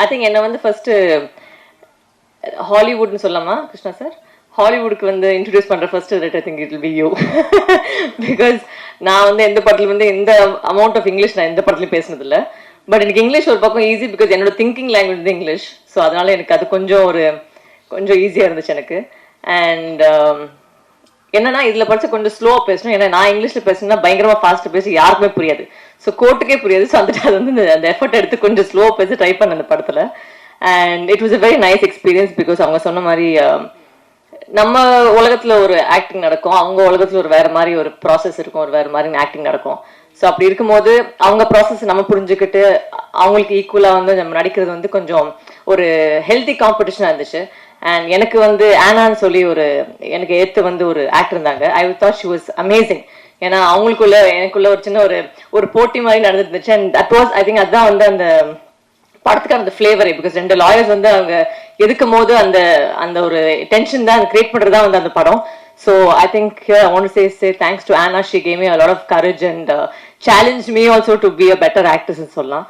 I think என்ன வந்து first ஹாலிவுட்னு சொல்லலாமா கிருஷ்ணா சார்? ஹாலிவுட்க்கு வந்து இன்ட்ரடியூஸ் பண்ற first I think it will be you. Because நான் வந்து எந்த படத்துல வந்து எந்த அமௌண்ட் ஆஃப் இங்கிலீஷ் நான் எந்த படத்துலையும் பேசினது இல்லை. பட் எனக்கு இங்கிலீஷ் ஒரு பக்கம் ஈஸி, பிகாஸ் என்னோட திங்கிங் லாங்குவேஜ் வந்து இங்கிலீஷ். ஸோ அதனால எனக்கு அது கொஞ்சம் ஈஸியாக இருந்துச்சு எனக்கு. அண்ட் என்னன்னா இதுல படிச்சு கொஞ்சம் ஸ்லோவா பேசணும். ஏன்னா நான் இங்கிலீஷ்ல பேசணும்னா பயங்கரமா ஃபாஸ்ட் பேசி யாருக்குமே புரியாது. ஸோ கோர்ட்டுக்கே புரியாது. ஸோ வந்துட்டு அது வந்து அந்த எஃபர்ட் எடுத்து கொஞ்சம் ஸ்லோவா பேசி ட்ரை பண்ண அந்த படத்துல. And it was a very nice experience. Because அவங்க சொன்ன மாதிரி நம்ம உலகத்துல ஒரு ஆக்டிங் நடக்கும், அவங்க உலகத்துல ஒரு வேற மாதிரி ஒரு ப்ராசஸ் இருக்கும், ஒரு வேற மாதிரி ஆக்டிங் நடக்கும். ஸோ அப்படி இருக்கும்போது அவங்க ப்ராசஸ் நம்ம புரிஞ்சுக்கிட்டு அவங்களுக்கு ஈக்குவலா வந்து நம்ம நடிக்கிறது வந்து கொஞ்சம் ஒரு ஹெல்தி காம்படிஷனா இருந்துச்சு. அண்ட் எனக்கு வந்து ஆனான்னு சொல்லி எனக்கு ஏத்து வந்து ஒரு ஆக்டர் இருந்தாங்க. I thought she was amazing. ஏன்னா அவங்களுக்குள்ள எனக்குள்ள ஒரு சின்ன ஒரு போட்டி மாதிரி நடந்துருந்துச்சு. And that was I think அதுதான் வந்து அந்த படத்துக்கான அந்த ஃபிளேவரே. பிகாஸ் 2 லாயர்ஸ் வந்து அவங்க எதுக்கும் போது அந்த ஒரு டென்ஷன் தான் கிரியேட் பண்றதா வந்து அந்த படம். So I think here I want to say thanks to Anna. She gave me a lot of courage and challenged me also to be a better actress in சொல்லலாம்.